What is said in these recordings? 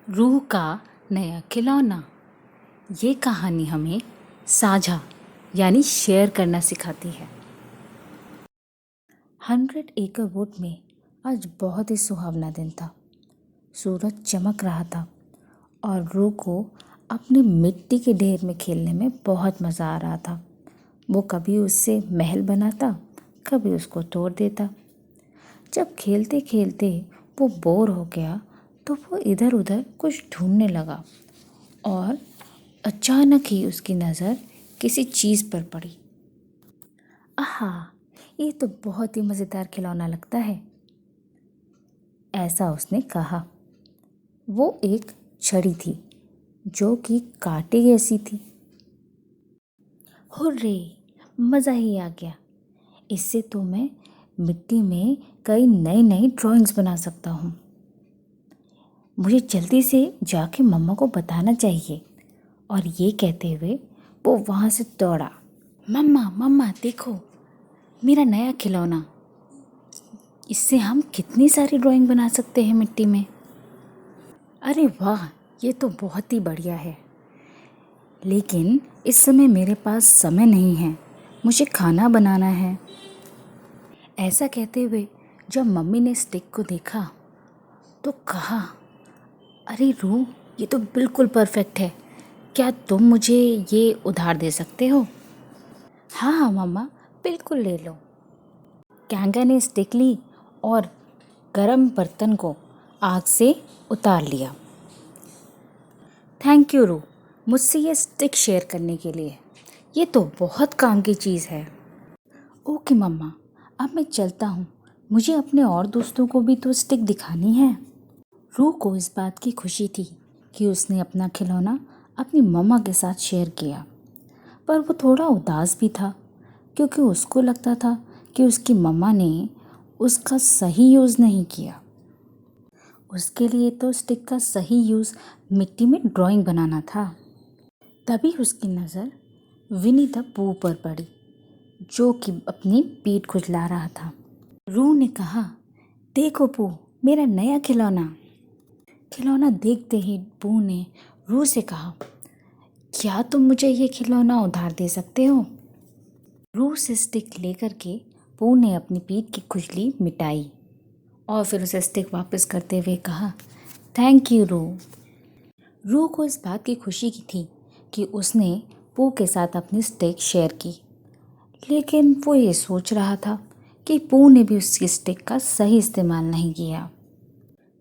रूह का नया खिलौना। ये कहानी हमें साझा यानी शेयर करना सिखाती है। 100 एकड़ वुड में आज बहुत ही सुहावना दिन था। सूरज चमक रहा था और रूह को अपने मिट्टी के ढेर में खेलने में बहुत मज़ा आ रहा था। वो कभी उससे महल बनाता, कभी उसको तोड़ देता। जब खेलते खेलते वो बोर हो गया तो वो इधर उधर कुछ ढूंढने लगा और अचानक ही उसकी नज़र किसी चीज़ पर पड़ी। आहा, ये तो बहुत ही मज़ेदार खिलौना लगता है, ऐसा उसने कहा। वो एक छड़ी थी जो कि कांटे जैसी थी। हुर्रे, मज़ा ही आ गया। इससे तो मैं मिट्टी में कई नई नई ड्राइंग्स बना सकता हूँ। मुझे जल्दी से जाके मम्मा को बताना चाहिए। और ये कहते हुए वो वहाँ से दौड़ा। मम्मा मम्मा देखो, मेरा नया खिलौना। इससे हम कितनी सारी ड्राइंग बना सकते हैं मिट्टी में। अरे वाह, ये तो बहुत ही बढ़िया है, लेकिन इस समय मेरे पास समय नहीं है, मुझे खाना बनाना है। ऐसा कहते हुए जब मम्मी ने स्टिक को देखा तो कहा, अरे रूह, ये तो बिल्कुल परफेक्ट है। क्या तुम मुझे ये उधार दे सकते हो? हाँ हाँ मम्मा, बिल्कुल ले लो। कैंगा ने स्टिक ली और गरम बर्तन को आग से उतार लिया। थैंक यू रू, मुझसे ये स्टिक शेयर करने के लिए। ये तो बहुत काम की चीज़ है। ओके मम्मा, अब मैं चलता हूँ। मुझे अपने और दोस्तों को भी तो स्टिक दिखानी है। रू को इस बात की खुशी थी कि उसने अपना खिलौना अपनी मम्मा के साथ शेयर किया, पर वो थोड़ा उदास भी था क्योंकि उसको लगता था कि उसकी मम्मा ने उसका सही यूज़ नहीं किया। उसके लिए तो स्टिक का सही यूज़ मिट्टी में ड्राइंग बनाना था। तभी उसकी नज़र विनी द पू पर पड़ी, जो कि अपनी पीठ खुजला रहा था। रू ने कहा, देखो पू, मेरा नया खिलौना। खिलौना देखते ही पू ने रू से कहा, क्या तुम मुझे ये खिलौना उधार दे सकते हो? रू से स्टिक लेकर के पू ने अपनी पीठ की खुजली मिटाई और फिर उसे स्टिक वापस करते हुए कहा, थैंक यू रू। रू को इस बात की खुशी की थी कि उसने पू के साथ अपनी स्टिक शेयर की, लेकिन वो ये सोच रहा था कि पू ने भी उसकी स्टिक का सही इस्तेमाल नहीं किया।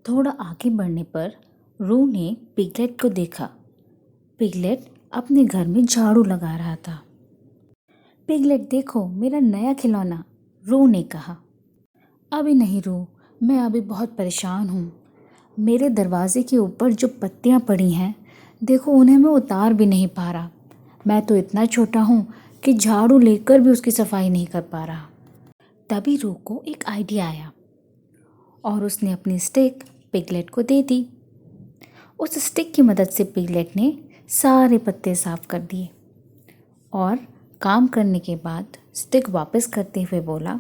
थोड़ा आगे बढ़ने पर रू ने पिगलेट को देखा। पिगलेट अपने घर में झाड़ू लगा रहा था। पिगलेट देखो, मेरा नया खिलौना, रू ने कहा। अभी नहीं रू, मैं अभी बहुत परेशान हूँ। मेरे दरवाजे के ऊपर जो पत्तियाँ पड़ी हैं, देखो उन्हें मैं उतार भी नहीं पा रहा। मैं तो इतना छोटा हूँ कि झाड़ू लेकर भी उसकी सफाई नहीं कर पा रहा। तभी रू को एक आइडिया आया और उसने अपनी स्टिक पिगलेट को दे दी। उस स्टिक की मदद से पिगलेट ने सारे पत्ते साफ कर दिए और काम करने के बाद स्टिक वापस करते हुए बोला,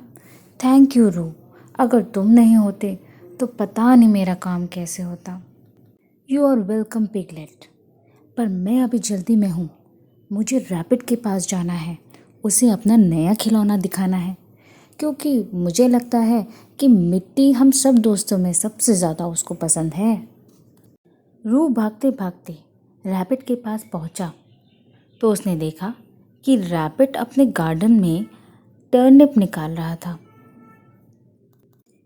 थैंक यू रू, अगर तुम नहीं होते तो पता नहीं मेरा काम कैसे होता। यू आर वेलकम पिगलेट, पर मैं अभी जल्दी में हूँ। मुझे रैबिट के पास जाना है, उसे अपना नया खिलौना दिखाना है, क्योंकि मुझे लगता है कि मिट्टी हम सब दोस्तों में सबसे ज़्यादा उसको पसंद है। रू भागते भागते रैबिट के पास पहुँचा तो उसने देखा कि रैबिट अपने गार्डन में टर्निप निकाल रहा था।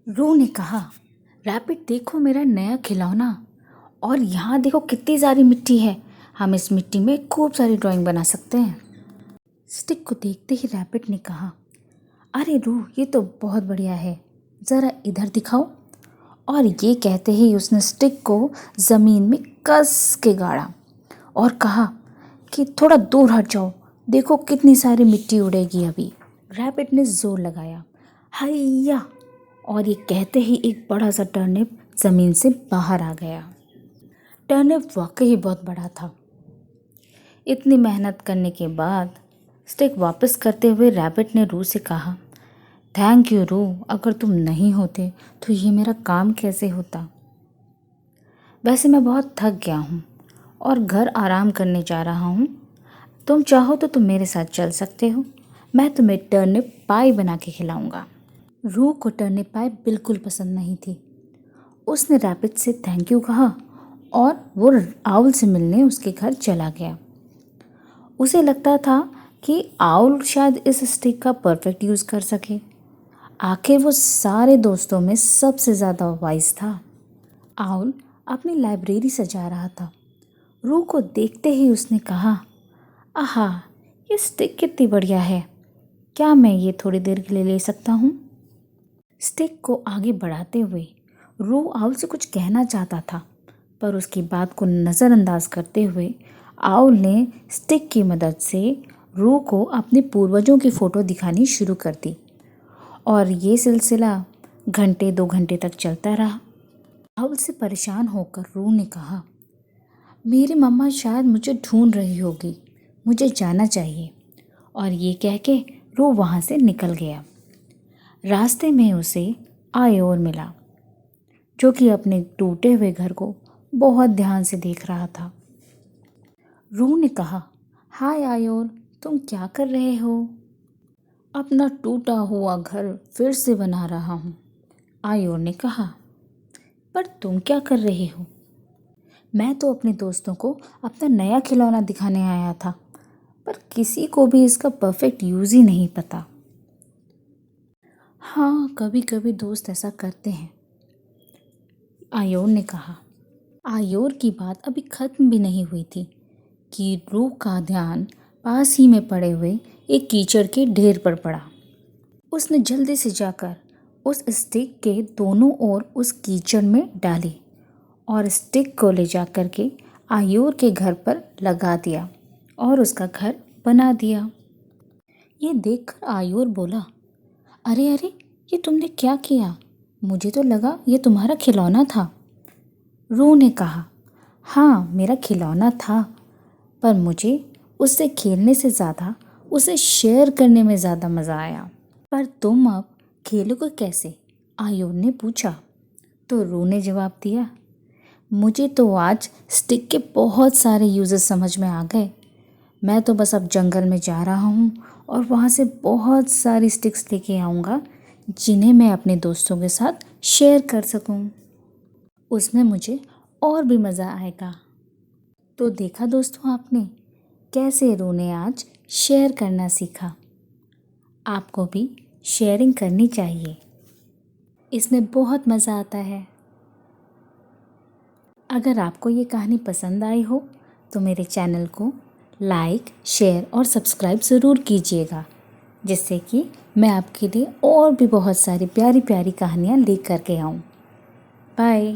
रू ने कहा, रैबिट देखो मेरा नया खिलौना, और यहाँ देखो कितनी सारी मिट्टी है, हम इस मिट्टी में खूब सारी ड्राइंग बना सकते हैं। स्टिक को देखते ही रैबिट ने कहा, अरे रू, ये तो बहुत बढ़िया है, ज़रा इधर दिखाओ। और ये कहते ही उसने स्टिक को ज़मीन में कस के गाड़ा और कहा कि थोड़ा दूर हट जाओ, देखो कितनी सारी मिट्टी उड़ेगी अभी। रैबिट ने जोर लगाया, हैया, और ये कहते ही एक बड़ा सा टर्निप ज़मीन से बाहर आ गया। टर्निप वाकई बहुत बड़ा था। इतनी मेहनत करने के बाद स्टिक वापस करते हुए रैबिट ने रू से कहा, थैंक यू रू, अगर तुम नहीं होते तो ये मेरा काम कैसे होता। वैसे मैं बहुत थक गया हूँ और घर आराम करने जा रहा हूँ। तुम चाहो तो तुम मेरे साथ चल सकते हो। मैं तुम्हें टर्निप पाई बना के खिलाऊंगा। रूह को टर्निप पाई बिल्कुल पसंद नहीं थी। उसने रैबिट से थैंक यू कहा और वो आउल से मिलने उसके घर चला गया। उसे लगता था कि आउल शायद इस स्टिक का परफेक्ट यूज़ कर सके। आखिर वो सारे दोस्तों में सबसे ज़्यादा वाइज था। आउल अपनी लाइब्रेरी सजा रहा था। रूह को देखते ही उसने कहा, आहा, ये स्टिक कितनी बढ़िया है। क्या मैं ये थोड़ी देर के लिए ले सकता हूँ? स्टिक को आगे बढ़ाते हुए रूह आउल से कुछ कहना चाहता था, पर उसकी बात को नज़रअंदाज करते हुए आउल ने स्टिक की मदद से रूह को अपने पूर्वजों की फ़ोटो दिखानी शुरू कर दी और ये सिलसिला घंटे 2 घंटे तक चलता रहा। आउल से परेशान होकर रूह ने कहा, मेरी मम्मा शायद मुझे ढूंढ रही होगी, मुझे जाना चाहिए। और ये कह के रूह वहाँ से निकल गया। रास्ते में उसे आयोर मिला, जो कि अपने टूटे हुए घर को बहुत ध्यान से देख रहा था। रूह ने कहा, हाय आयोर, तुम क्या कर रहे हो? अपना टूटा हुआ घर फिर से बना रहा हूँ, आयोर ने कहा। पर तुम क्या कर रहे हो? मैं तो अपने दोस्तों को अपना नया खिलौना दिखाने आया था, पर किसी को भी इसका परफेक्ट यूज़ ही नहीं पता। हाँ, कभी कभी दोस्त ऐसा करते हैं, आयोर ने कहा। आयोर की बात अभी ख़त्म भी नहीं हुई थी कि रूह का ध्यान पास ही में पड़े हुए एक कीचड़ के ढेर पर पड़ा। उसने जल्दी से जाकर उस स्टिक के दोनों ओर उस कीचड़ में डाली और स्टिक को ले जाकर के आयोर के घर पर लगा दिया और उसका घर बना दिया। ये देखकर आयोर बोला, अरे अरे, ये तुमने क्या किया? मुझे तो लगा ये तुम्हारा खिलौना था। रूह ने कहा, हाँ, मेरा खिलौना था, पर मुझे उससे खेलने से ज़्यादा उसे शेयर करने में ज़्यादा मज़ा आया। पर तुम अब खेलोगे कैसे? आयोर ने पूछा। तो रूह ने जवाब दिया, मुझे तो आज स्टिक के बहुत सारे यूजेस समझ में आ गए। मैं तो बस अब जंगल में जा रहा हूँ और वहाँ से बहुत सारी स्टिक्स लेके आऊँगा, जिन्हें मैं अपने दोस्तों के साथ शेयर कर सकूँ। उसमें मुझे और भी मज़ा आएगा। तो देखा दोस्तों आपने, कैसे रूह ने आज शेयर करना सीखा। आपको भी शेयरिंग करनी चाहिए, इसमें बहुत मज़ा आता है। अगर आपको ये कहानी पसंद आई हो तो मेरे चैनल को लाइक, शेयर और सब्सक्राइब ज़रूर कीजिएगा, जिससे कि मैं आपके लिए और भी बहुत सारी प्यारी प्यारी कहानियाँ लेकर के आऊँ। बाय।